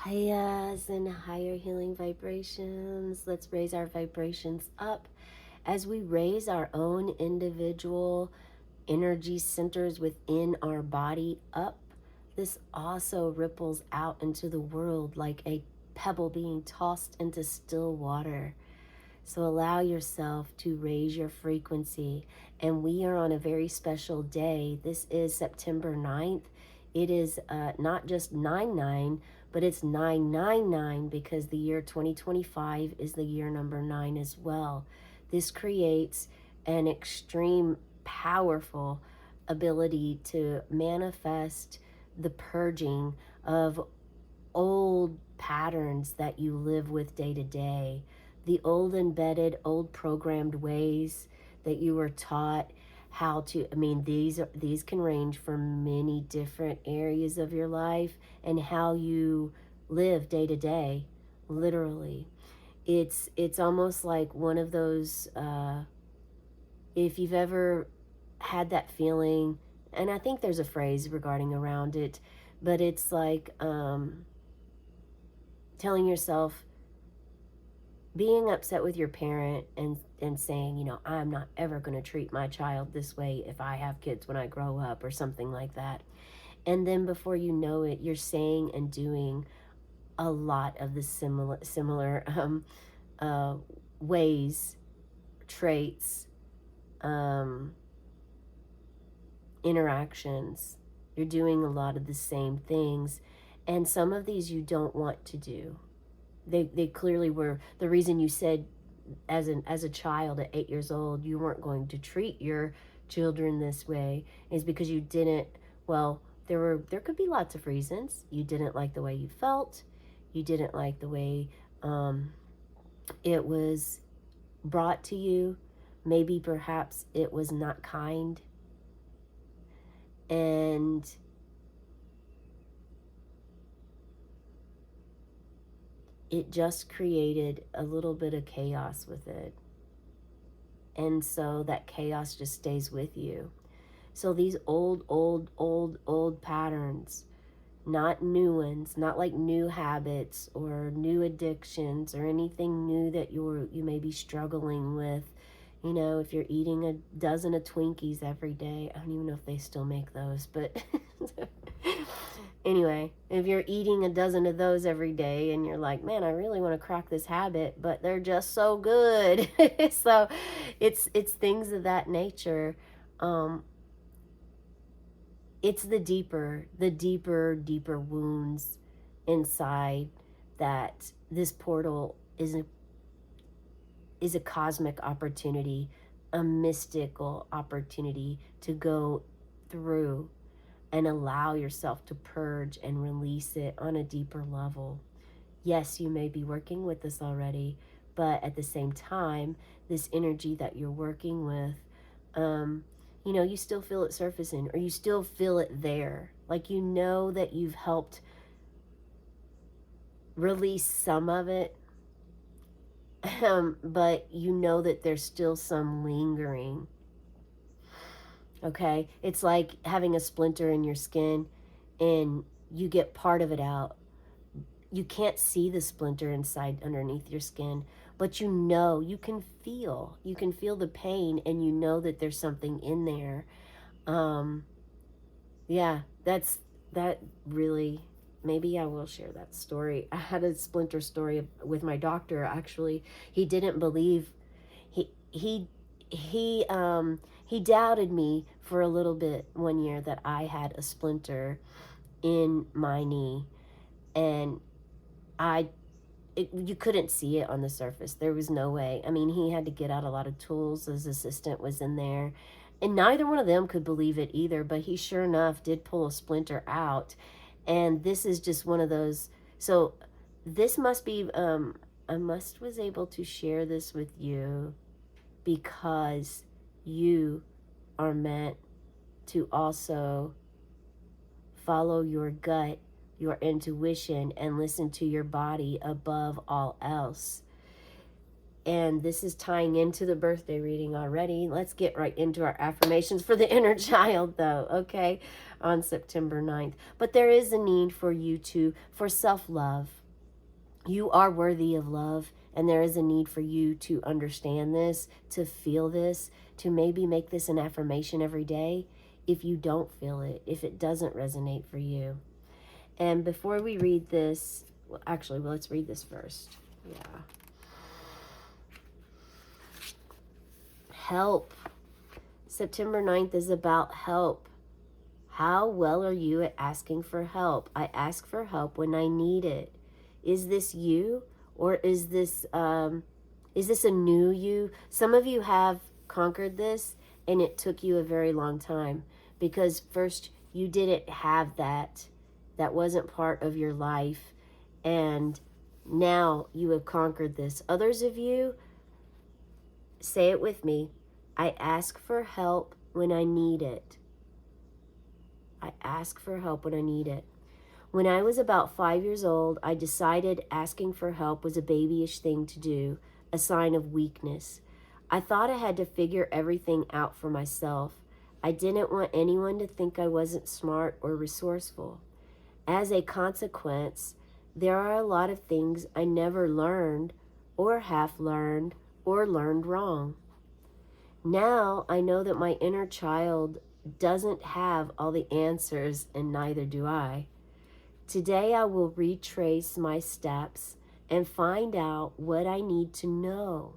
Highs and higher healing vibrations. Let's raise our vibrations up as we raise our own individual energy centers within our body up. This also ripples out into the world like a pebble being tossed into still water. So allow yourself to raise your frequency. And we are on a very special day. This is September 9th. It is not just 9/9, but it's 999 because the year 2025 is the year number 9 as well. This creates an extreme, powerful ability to manifest the purging of old patterns that you live with day to day, the old embedded, old programmed ways that you were taught how to. I mean, these can range from many different areas of your life and how you live day to day, literally. It's almost like one of those if you've ever had that feeling, and I think there's a phrase regarding around it, but it's like telling yourself, being upset with your parent and saying, I'm not ever going to treat my child this way if I have kids when I grow up, or something like that. And then before you know it, you're saying and doing a lot of the similar uh, ways, traits, um, interactions. You're doing a lot of the same things, and some of these you don't want to do. They clearly were the reason you said, as a child at 8 years old, you weren't going to treat your children this way, is because you didn't. Well, there could be lots of reasons. You didn't like the way you felt. You didn't like the way it was brought to you. Maybe perhaps it was not kind, and it just created a little bit of chaos with it. And so that chaos just stays with you. So these old patterns, not new ones, not like new habits or new addictions or anything new that you may be struggling with. If you're eating a dozen of Twinkies every day, I don't even know if they still make those, but anyway, if you're eating a dozen of those every day and you're like, man, I really want to crack this habit, but they're just so good. So it's things of that nature. Um, it's the deeper wounds inside, that this portal is a cosmic opportunity, a mystical opportunity to go through and allow yourself to purge and release it on a deeper level. Yes, you may be working with this already, but at the same time, this energy that you're working with, you still feel it surfacing, or you still feel it there. Like, that you've helped release some of it, but that there's still some lingering. Okay? It's like having a splinter in your skin and you get part of it out. You can't see the splinter inside underneath your skin, but you can feel the pain, and that there's something in there. um yeah, that really, maybe I will share that story. I had a splinter story with my doctor, actually. He didn't believe. He he he um he doubted me for a little bit one year that I had a splinter in my knee. And I you couldn't see it on the surface. There was no way. I mean, he had to get out a lot of tools. His assistant was in there, and neither one of them could believe it either. But he sure enough did pull a splinter out, and this is just one of those. So this must be. I must was able to share this with you because you are meant to also follow your gut, your intuition, and listen to your body above all else. And this is tying into the birthday reading already. Let's get right into our affirmations for the inner child, though, okay, on September 9th. But there is a need for you for self-love. You are worthy of love, and there is a need for you to understand this, to feel this, to maybe make this an affirmation every day if you don't feel it, if it doesn't resonate for you. And before we read this, let's read this first. Yeah. Help. September 9th is about help. How well are you at asking for help? I ask for help when I need it. Is this you, or is this a new you? Some of you have conquered this, and it took you a very long time, because first you didn't have that. That wasn't part of your life, and now you have conquered this. Others of you, say it with me. I ask for help when I need it. I ask for help when I need it. When I was about 5 years old, I decided asking for help was a babyish thing to do, a sign of weakness. I thought I had to figure everything out for myself. I didn't want anyone to think I wasn't smart or resourceful. As a consequence, there are a lot of things I never learned, or half learned, or learned wrong. Now I know that my inner child doesn't have all the answers, and neither do I. Today I will retrace my steps and find out what I need to know.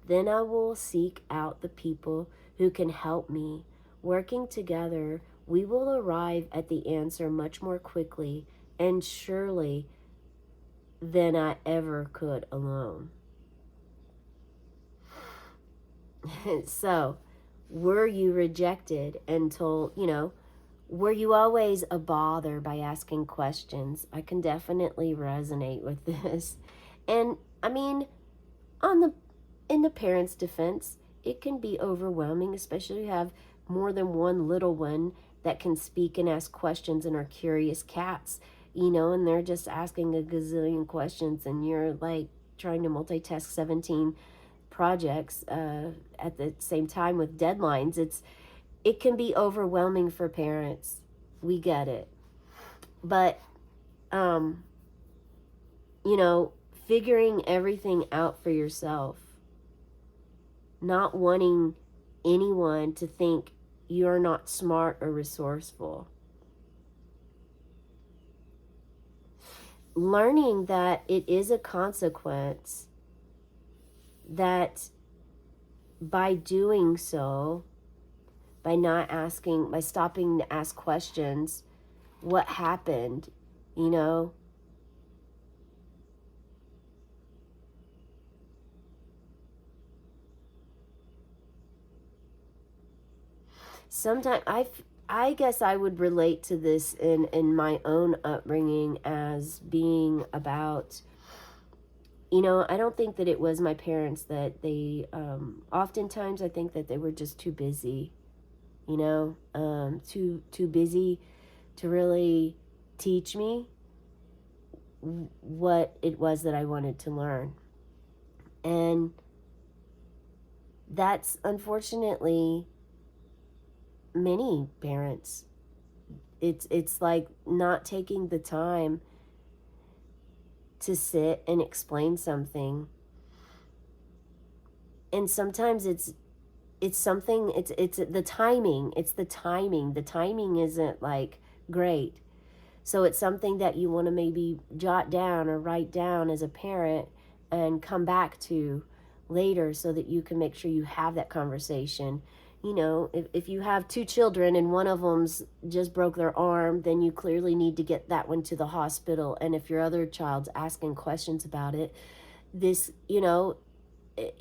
Then I will seek out the people who can help me. Working together, we will arrive at the answer much more quickly and surely than I ever could alone. So, were you rejected and told, were you always a bother by asking questions? I can definitely resonate with this. And I mean, in the parent's defense, it can be overwhelming, especially if you have more than one little one that can speak and ask questions and are curious cats, and they're just asking a gazillion questions, and you're like trying to multitask 17 projects at the same time with deadlines. It can be overwhelming for parents. We get it. But figuring everything out for yourself, not wanting anyone to think you're not smart or resourceful, learning that it is a consequence, that by doing so, by stopping to ask questions, what happened, Sometimes I guess I would relate to this in my own upbringing as being about, I don't think that it was my parents that they, oftentimes I think that they were just too busy, too busy to really teach me what it was that I wanted to learn. And that's unfortunately many parents. It's like not taking the time to sit and explain something. And sometimes it's the timing. The timing isn't like great. So it's something that you want to maybe jot down or write down as a parent and come back to later so that you can make sure you have that conversation. If you have 2 children and one of them's just broke their arm, then you clearly need to get that one to the hospital. And if your other child's asking questions about it,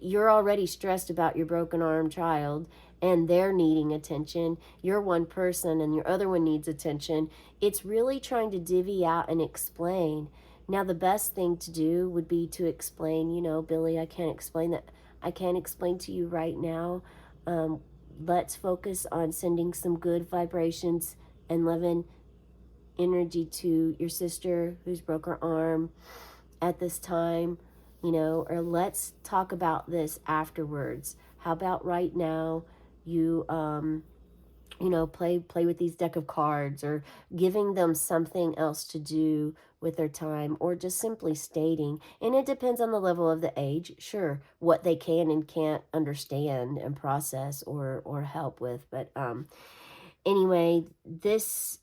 you're already stressed about your broken arm child and they're needing attention. You're one person and your other one needs attention. It's really trying to divvy out and explain. Now, the best thing to do would be to explain, Billy, I can't explain that. I can't explain to you right now. Let's focus on sending some good vibrations and loving energy to your sister who's broke her arm at this time. or let's talk about this afterwards. How about right now you play with these deck of cards, or giving them something else to do with their time, or just simply stating, and it depends on the level of the age, sure, what they can and can't understand and process or help with. But anyway, this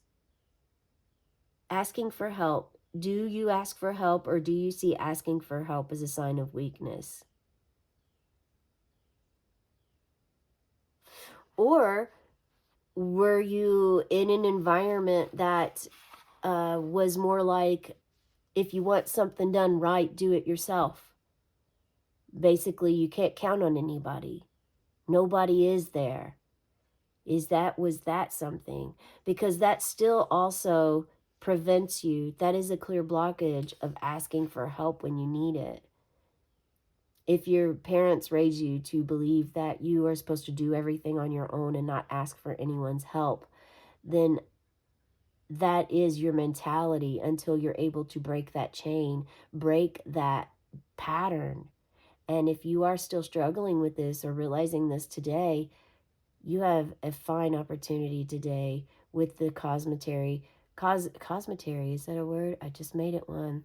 asking for help, do you ask for help, or do you see asking for help as a sign of weakness? Or were you in an environment that was more like, if you want something done right, do it yourself? Basically, you can't count on anybody. Nobody is there. Was that something? Because that still also prevents you. That is a clear blockage of asking for help when you need it. If your parents raise you to believe that you are supposed to do everything on your own and not ask for anyone's help, then that is your mentality until you're able to break that chain, break that pattern. And if you are still struggling with this or realizing this today, you have a fine opportunity today with the cosmetary. Cosmetary, is that a word? I just made it one.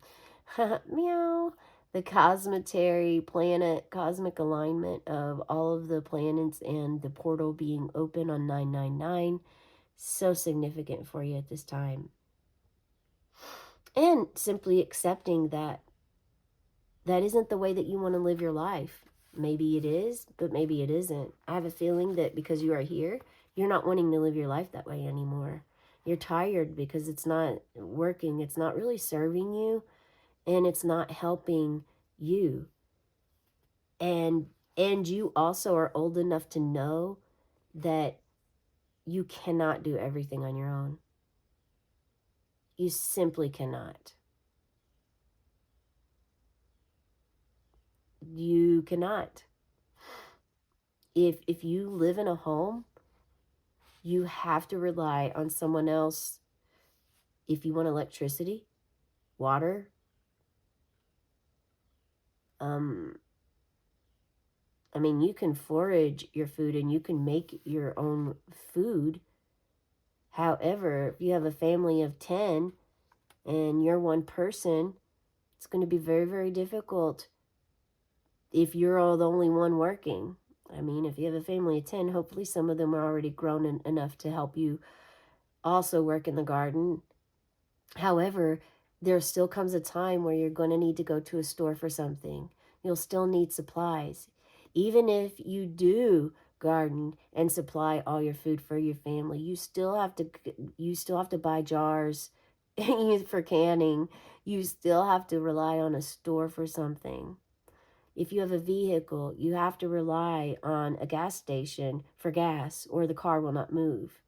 Meow. The cosmetary planet, cosmic alignment of all of the planets and the portal being open on 999. So significant for you at this time. And simply accepting that that isn't the way that you want to live your life. Maybe it is, but maybe it isn't. I have a feeling that because you are here, you're not wanting to live your life that way anymore. You're tired because it's not working. It's not really serving you, and it's not helping you. And you also are old enough to know that you cannot do everything on your own. You simply cannot. You cannot. If you live in a home, you have to rely on someone else. If you want electricity, water, um, I mean, you can forage your food and you can make your own food. However, if you have a family of 10 and you're one person, it's going to be very, very difficult if you're all the only one working. I mean, if you have a family of 10, hopefully some of them are already grown enough to help you also work in the garden. However, there still comes a time where you're going to need to go to a store for something. You'll still need supplies. Even if you do garden and supply all your food for your family, you still have to buy jars for canning. You still have to rely on a store for something. If you have a vehicle, you have to rely on a gas station for gas, or the car will not move.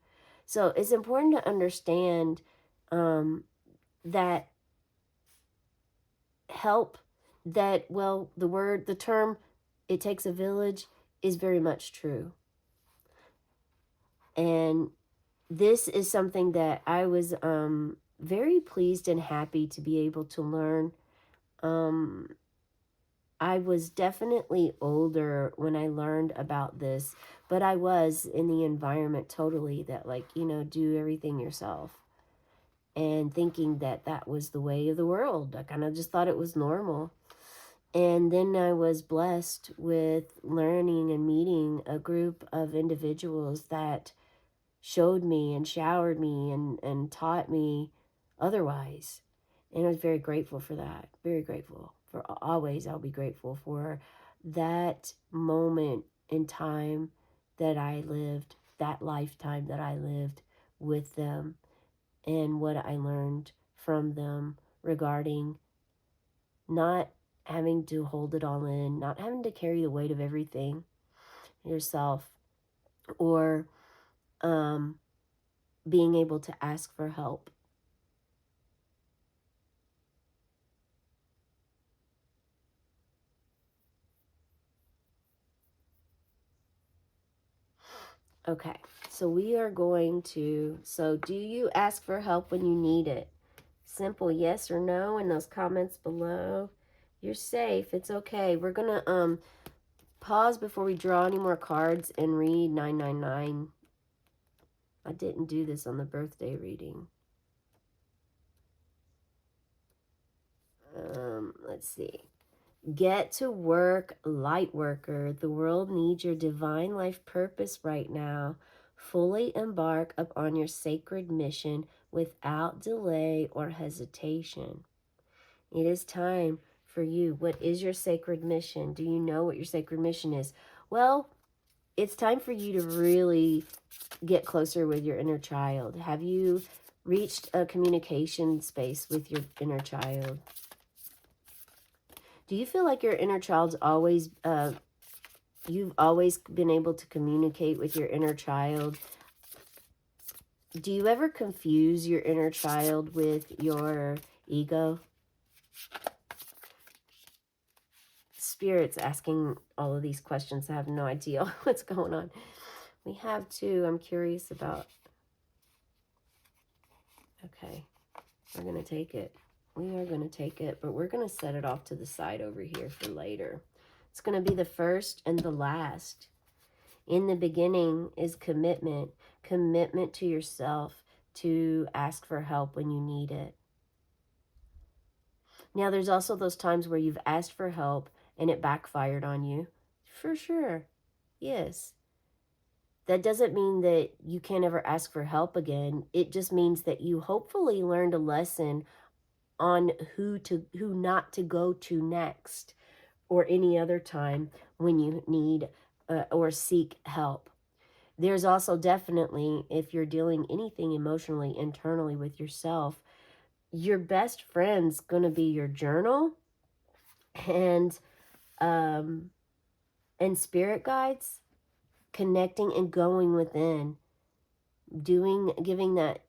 So it's important to understand um, that help, the term, it takes a village, is very much true. And this is something that I was very pleased and happy to be able to learn. Um, I was definitely older when I learned about this, but I was in the environment totally that, like, do everything yourself, and thinking that that was the way of the world. I kind of just thought it was normal. And then I was blessed with learning and meeting a group of individuals that showed me and showered me and taught me otherwise. And I was very grateful for that. Very grateful. For always, I'll be grateful for that moment in time that I lived, that lifetime that I lived with them, and what I learned from them regarding not having to hold it all in, not having to carry the weight of everything yourself, or um, being able to ask for help. Okay, so we are going to, so do you ask for help when you need it? Simple yes or no in those comments below. You're safe. It's okay. We're going to pause before we draw any more cards and read 999. I didn't do this on the birthday reading. Let's see. Get to work, light worker. The world needs your divine life purpose right now. Fully embark upon your sacred mission without delay or hesitation. It is time for you. What is your sacred mission? Do you know what your sacred mission is? Well, it's time for you to really get closer with your inner child. Have you reached a communication space with your inner child? Do you feel like your inner child's always, you've always been able to communicate with your inner child? Do you ever confuse your inner child with your ego? Spirit's asking all of these questions. I have no idea what's going on. We have two I'm curious about. Okay, we're going to take it. We are going to take it, but we're going to set it off to the side over here for later. It's going to be the first and the last. In the beginning is commitment. Commitment to yourself to ask for help when you need it. Now, there's also those times where you've asked for help and it backfired on you. For sure. Yes. That doesn't mean that you can't ever ask for help again. It just means that you hopefully learned a lesson on who not to go to next, or any other time when you need or seek help. There's also definitely, if you're dealing anything emotionally internally with yourself, your best friend's going to be your journal and spirit guides, connecting and going within, giving that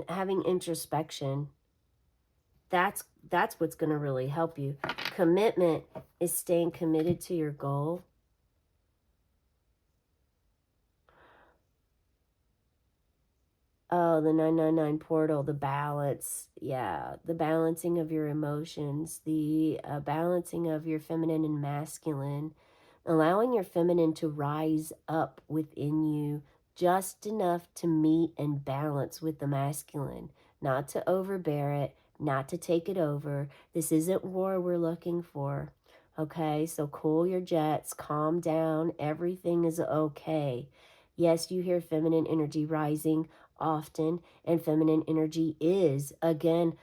having introspection. That's what's going to really help you. Commitment is staying committed to your goal. Oh, the 999 portal, the balance. Yeah, the balancing of your emotions, the balancing of your feminine and masculine, allowing your feminine to rise up within you just enough to meet and balance with the masculine, not to overbear it, not to take it over. This isn't war we're looking for. Okay, so cool your jets, calm down, everything is okay. Yes, you hear feminine energy rising often, and feminine energy is, again,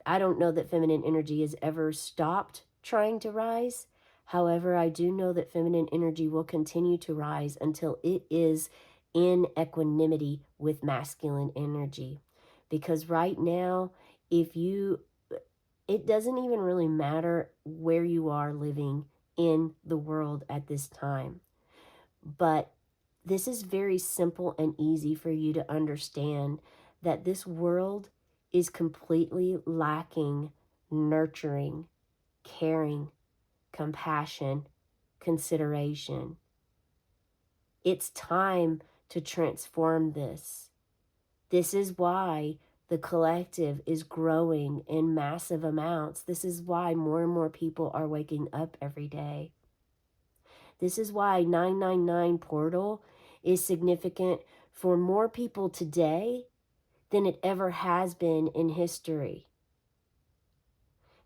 I don't know that feminine energy has ever stopped trying to rise. However, I do know that feminine energy will continue to rise until it is in equanimity with masculine energy. Because right now, if you, it doesn't even really matter where you are living in the world at this time. But this is very simple and easy for you to understand, that this world is completely lacking nurturing, caring, compassion, consideration. It's time to transform this. This is why the collective is growing in massive amounts. This is why more and more people are waking up every day. This is why 999 portal is significant for more people today than it ever has been in history.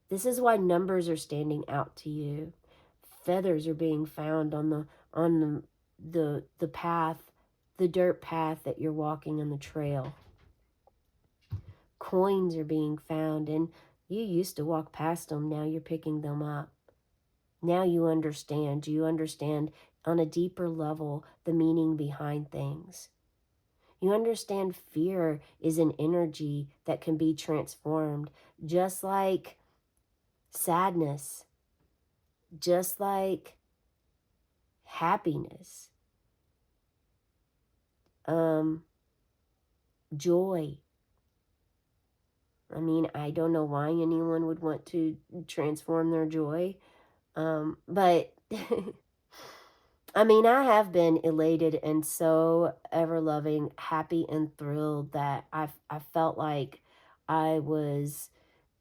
This is why numbers are standing out to you. Feathers are being found on the path, the dirt path that you're walking on the trail. Coins are being found, and you used to walk past them, now you're picking them up. Now you understand. You understand on a deeper level the meaning behind things. You understand fear is an energy that can be transformed, just like sadness, just like happiness, joy. I mean, I don't know why anyone would want to transform their joy, but I mean, I have been elated and so ever loving, happy and thrilled that I felt like I was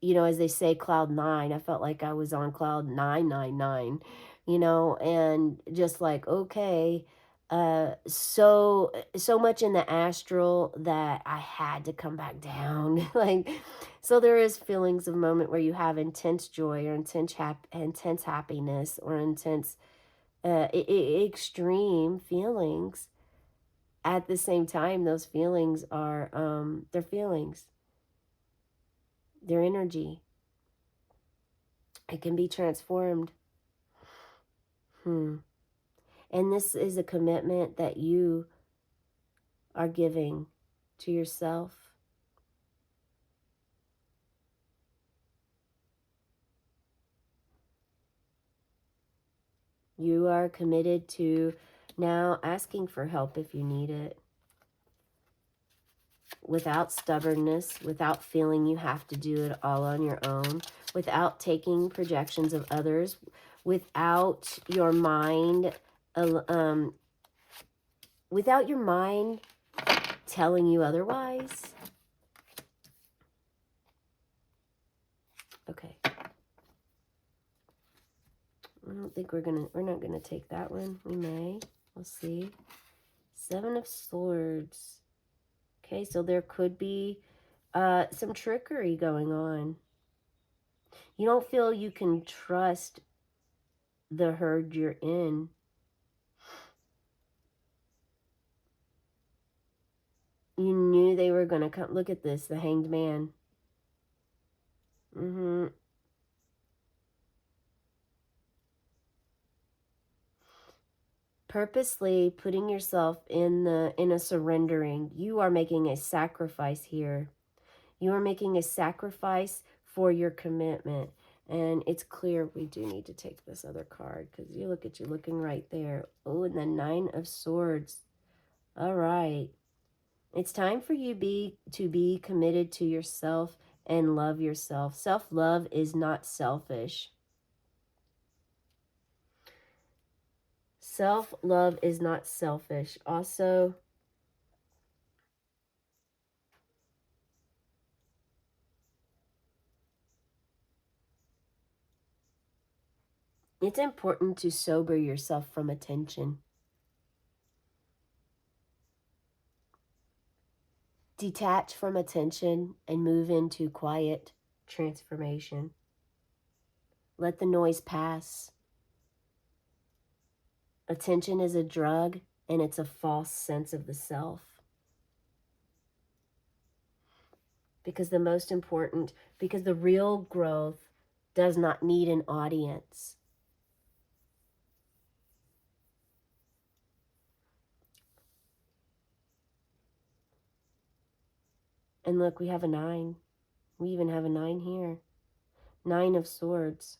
as they say, cloud nine. I felt like I was on cloud 999, and just like, okay, so much in the astral that I had to come back down. Like, so there is feelings of moment where you have intense joy or intense happiness or intense extreme feelings. At the same time, those feelings are they're feelings, they're energy. It can be transformed. Hmm. And this is a commitment that you are giving to yourself. You are committed to now asking for help if you need it, without stubbornness, without feeling you have to do it all on your own, without taking projections of others, without your mind, um, without your mind telling you otherwise. Okay. I don't think we're not gonna take that one. We may. We'll see. Seven of Swords. Okay, so there could be some trickery going on. You don't feel you can trust the herd you're in. You knew they were going to come. Look at this, the Hanged Man. Purposely putting yourself in a surrendering. You are making a sacrifice here. You are making a sacrifice for your commitment. And it's clear we do need to take this other card, because you look at you looking right there. Oh, and the Nine of Swords. All right. It's time for you to be committed to yourself and love yourself. Self-love is not selfish. Self-love is not selfish. Also, it's important to sober yourself from attention. Detach from attention and move into quiet transformation. Let the noise pass. Attention is a drug, and it's a false sense of the self. Because the real growth does not need an audience. And look, we have a 9. We even have a 9 here. 9 of Swords.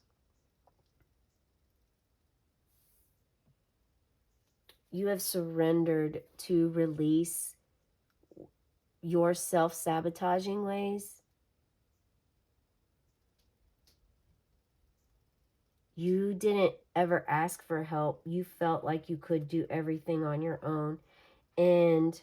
You have surrendered to release your self-sabotaging ways. You didn't ever ask for help. You felt like you could do everything on your own. And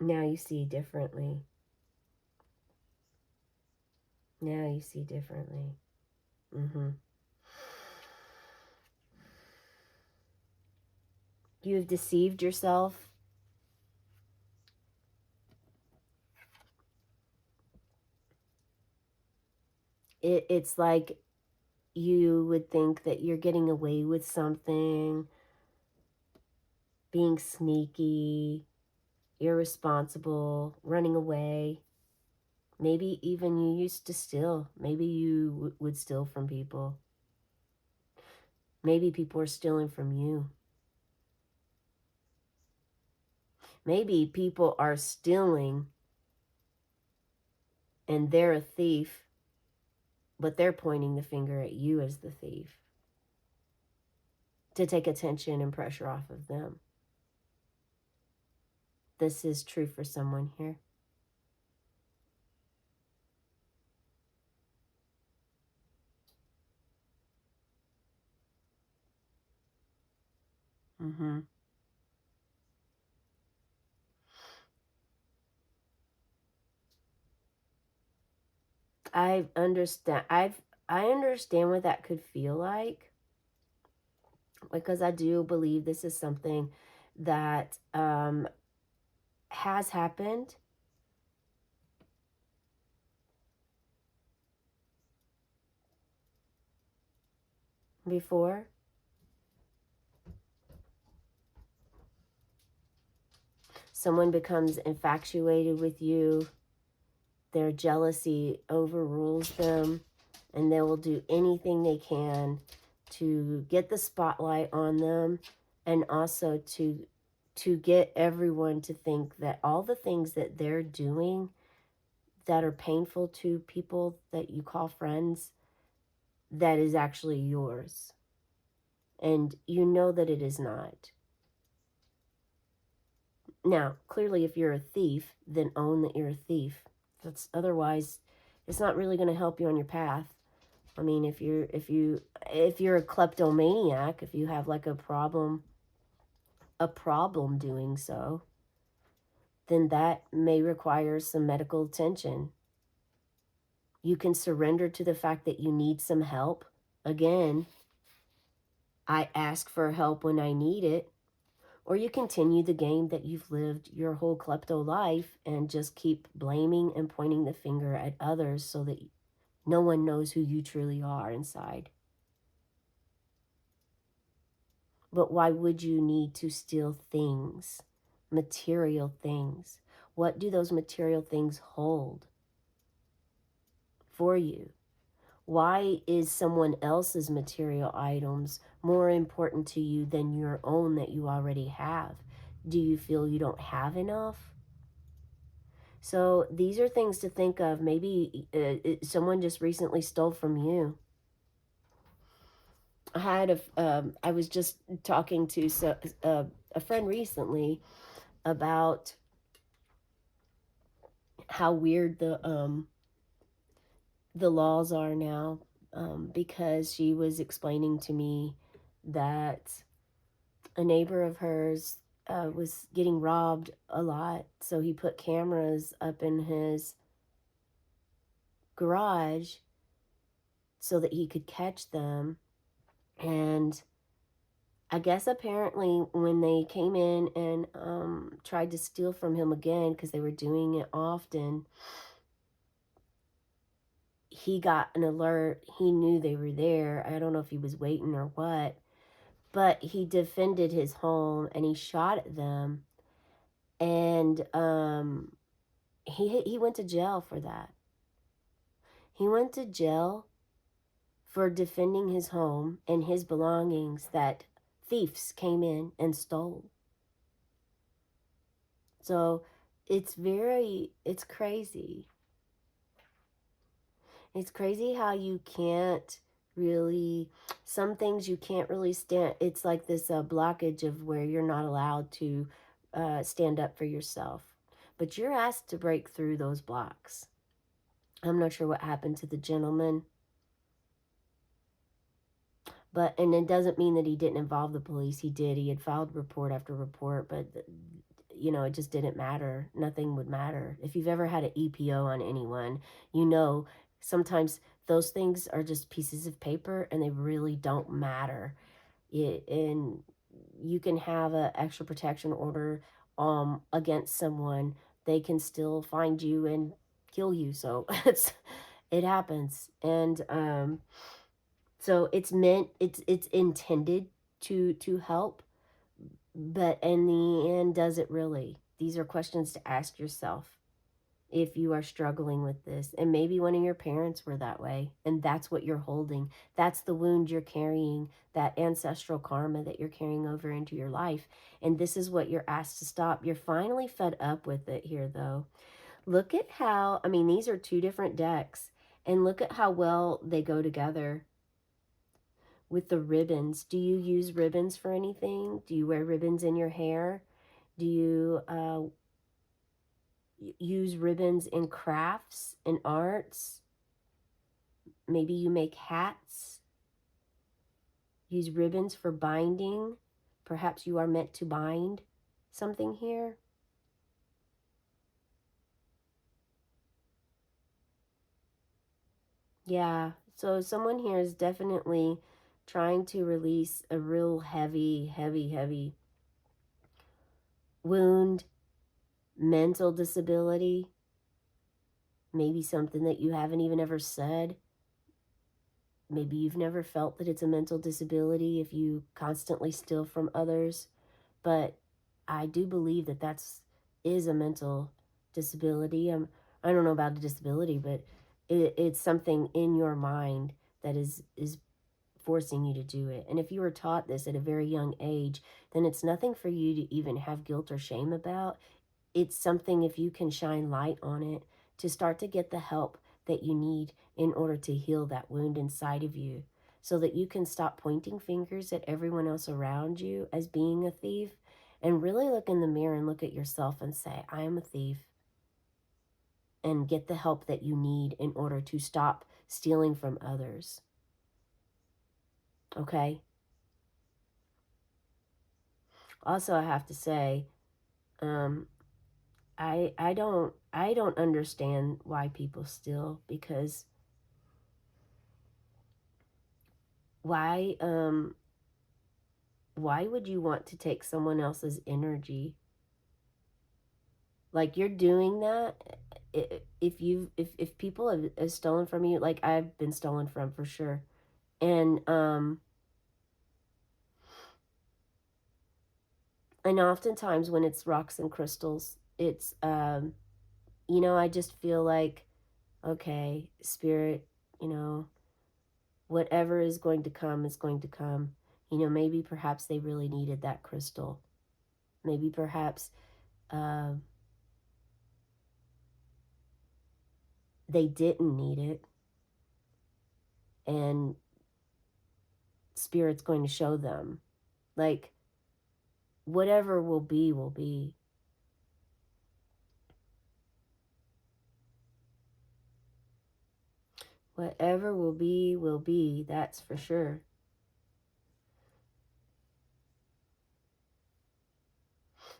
now you see differently. Now you see differently. You have deceived yourself. It's like you would think that you're getting away with something, being sneaky, irresponsible, running away. Maybe even you used to steal. Maybe you would steal from people. Maybe people are stealing from you. Maybe people are stealing and they're a thief, but they're pointing the finger at you as the thief to take attention and pressure off of them. This is true for someone here. Mm-hmm. I understand what that could feel like, because I do believe this is something that has happened before. Someone becomes infatuated with you, their jealousy overrules them, and they will do anything they can to get the spotlight on them, and also to get everyone to think that all the things that they're doing that are painful to people that you call friends, that is actually yours. And you know that it is not. Now, clearly, if you're a thief, then own that you're a thief. That's otherwise, it's not really going to help you on your path. I mean, if you're a kleptomaniac, if you have like a problem doing so, then that may require some medical attention. You can surrender to the fact that you need some help. Again, I ask for help when I need it. Or you continue the game that you've lived your whole klepto life and just keep blaming and pointing the finger at others so that no one knows who you truly are inside. But why would you need to steal things, material things? What do those material things hold for you? Why is someone else's material items more important to you than your own that you already have? Do you feel you don't have enough? So these are things to think of. Maybe someone just recently stole from you. I was just talking to a friend recently about how weird the laws are now, because she was explaining to me that a neighbor of hers was getting robbed a lot, so he put cameras up in his garage so that he could catch them. And I guess apparently when they came in and tried to steal from him again, because they were doing it often, he got an alert. He knew they were there. I don't know if he was waiting or what, but he defended his home and he shot at them. And he went to jail for that. He went to jail for defending his home and his belongings that thieves came in and stole. So it's crazy. It's crazy how you can't really, some things you can't really stand. It's like this blockage of where you're not allowed to stand up for yourself. But you're asked to break through those blocks. I'm not sure what happened to the gentleman, and it doesn't mean that he didn't involve the police. He did. He had filed report after report, but it just didn't matter. Nothing would matter. If you've ever had an EPO on anyone, sometimes those things are just pieces of paper and they really don't matter. And you can have an extra protection order against someone. They can still find you and kill you. So it happens. And so it's intended to help, but in the end, does it really? These are questions to ask yourself if you are struggling with this. And maybe one of your parents were that way, and that's what you're holding. That's the wound you're carrying, that ancestral karma that you're carrying over into your life. And this is what you're asked to stop. You're finally fed up with it here, though. Look at how, I mean, these are two different decks, and look at how well they go together with the ribbons. Do you use ribbons for anything? Do you wear ribbons in your hair? Do you use ribbons in crafts and arts? Maybe you make hats. Use ribbons for binding. Perhaps you are meant to bind something here. Yeah, so someone here is definitely trying to release a real heavy, heavy, heavy wound, mental disability, maybe something that you haven't even ever said. Maybe you've never felt that it's a mental disability if you constantly steal from others, but I do believe that is a mental disability. I don't know about a disability, but it's something in your mind that is forcing you to do it. And if you were taught this at a very young age, then it's nothing for you to even have guilt or shame about. It's something, if you can shine light on it, to start to get the help that you need in order to heal that wound inside of you so that you can stop pointing fingers at everyone else around you as being a thief and really look in the mirror and look at yourself and say, I am a thief, and get the help that you need in order to stop stealing from others. Okay? Also, I have to say, um, I don't understand why people steal, because why why would you want to take someone else's energy? Like, you're doing that. If people have stolen from you, like I've been stolen from for sure. And oftentimes when it's rocks and crystals, it's I just feel like, okay, spirit, you know, whatever is going to come is going to come. Maybe perhaps they really needed that crystal. Maybe perhaps uh, they didn't need it, and spirit's going to show them. Like, whatever will be, will be. Whatever will be, that's for sure.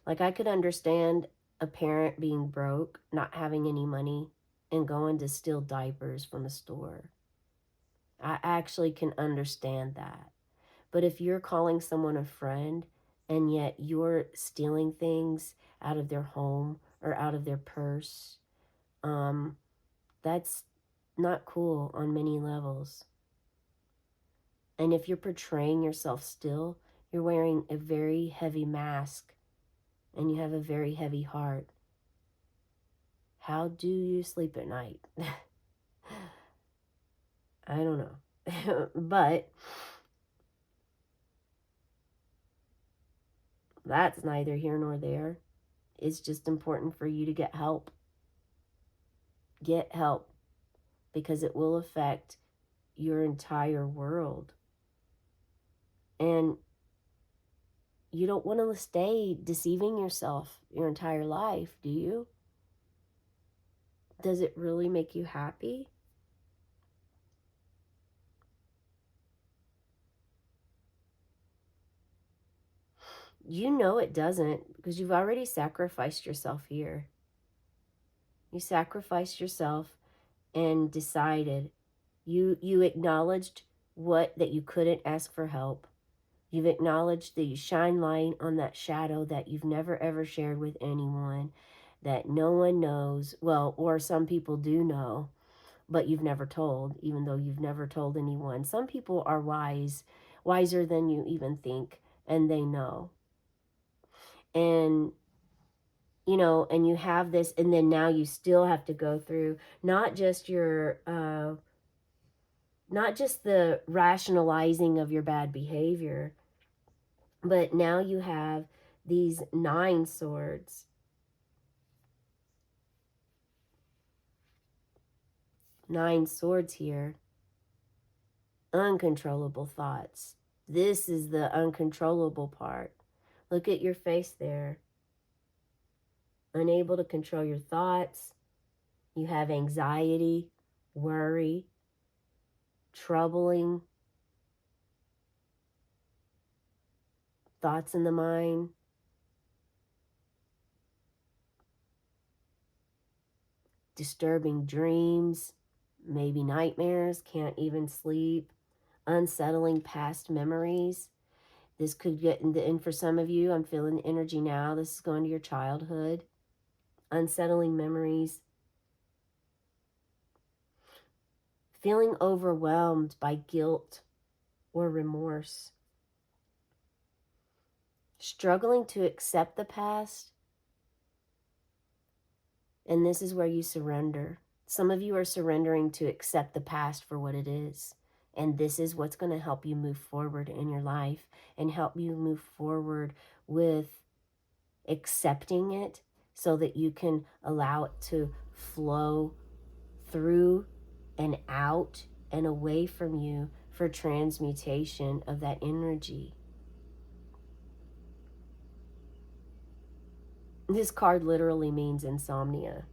Like, I could understand a parent being broke, not having any money, and going to steal diapers from a store. I actually can understand that. But if you're calling someone a friend and yet you're stealing things out of their home or out of their purse, um, that's not cool on many levels. And if you're portraying yourself still, you're wearing a very heavy mask and you have a very heavy heart. How do you sleep at night? I don't know. But that's neither here nor there. It's just important for you to get help. Get help, because it will affect your entire world. And you don't want to stay deceiving yourself your entire life, do you? Does it really make you happy? You know it doesn't, because you've already sacrificed yourself here. You sacrificed yourself and decided. You acknowledged what that you couldn't ask for help. You've acknowledged that you shine light on that shadow that you've never ever shared with anyone, that no one knows. Well, or some people do know, but you've never told, even though you've never told anyone. Some people are wiser than you even think, and they know. And and you have this, and then now you still have to go through not just the rationalizing of your bad behavior, but now you have these 9 swords. 9 swords here. Uncontrollable thoughts. This is the uncontrollable part. Look at your face there. Unable to control your thoughts. You have anxiety, worry, troubling thoughts in the mind, disturbing dreams, maybe nightmares, can't even sleep, unsettling past memories. This could get in for some of you. I'm feeling the energy now. This is going to your childhood. Unsettling memories. Feeling overwhelmed by guilt or remorse. Struggling to accept the past. And this is where you surrender. Some of you are surrendering to accept the past for what it is. And this is what's going to help you move forward in your life and help you move forward with accepting it so that you can allow it to flow through and out and away from you for transmutation of that energy. This card literally means insomnia.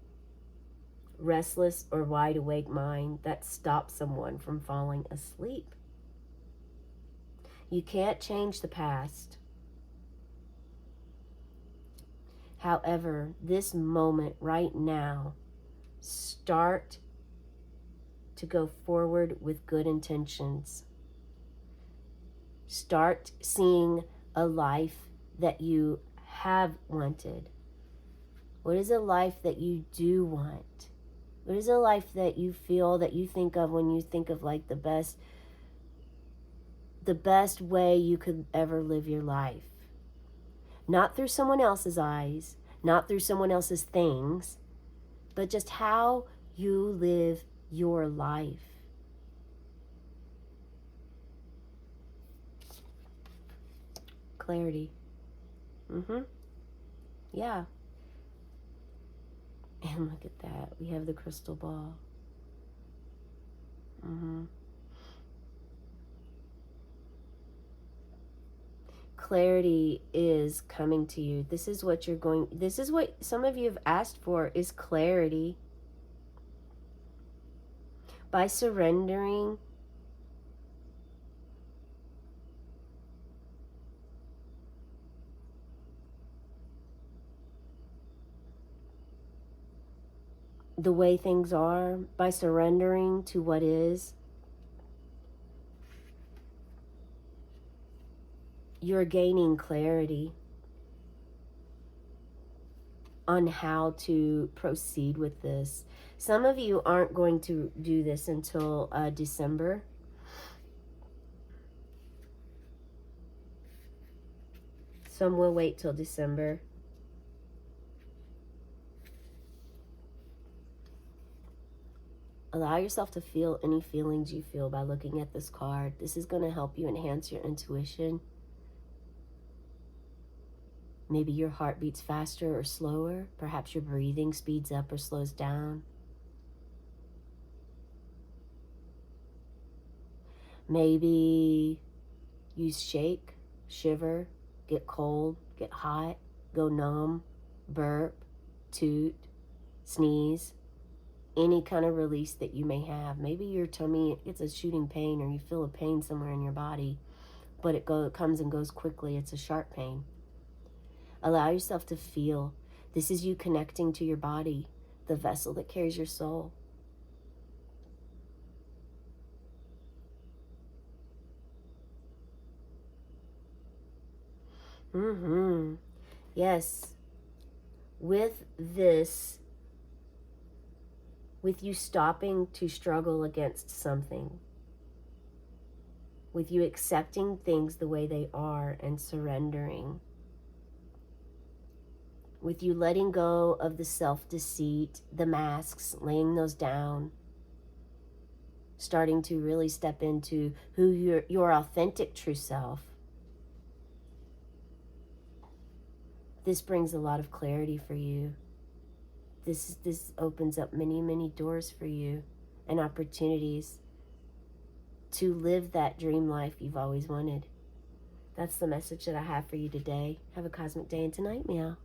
Restless or wide awake mind that stops someone from falling asleep. You can't change the past. However, this moment right now, start to go forward with good intentions. Start seeing a life that you have wanted. What is a life that you do want? What is a life that you feel, that you think of when you think of like the best way you could ever live your life? Not through someone else's eyes, not through someone else's things, but just how you live your life. Clarity. Yeah. And look at that. We have the crystal ball. Clarity is coming to you. This is what some of you have asked for, is clarity. By surrendering, the way things are, by surrendering to what is, you're gaining clarity on how to proceed with this. Some of you aren't going to do this until December. Some will wait till December. Allow yourself to feel any feelings you feel by looking at this card. This is going to help you enhance your intuition. Maybe your heart beats faster or slower. Perhaps your breathing speeds up or slows down. Maybe you shake, shiver, get cold, get hot, go numb, burp, toot, sneeze. Any kind of release that you may have. Maybe your tummy gets a shooting pain, or you feel a pain somewhere in your body, but it comes and goes quickly. It's a sharp pain. Allow yourself to feel. This is you connecting to your body, the vessel that carries your soul. Yes. With this, with you stopping to struggle against something, with you accepting things the way they are and surrendering, with you letting go of the self-deceit, the masks, laying those down, starting to really step into who your authentic true self. This brings a lot of clarity for you. This opens up many, many doors for you and opportunities to live that dream life you've always wanted. That's the message that I have for you today. Have a cosmic day and tonight, meow.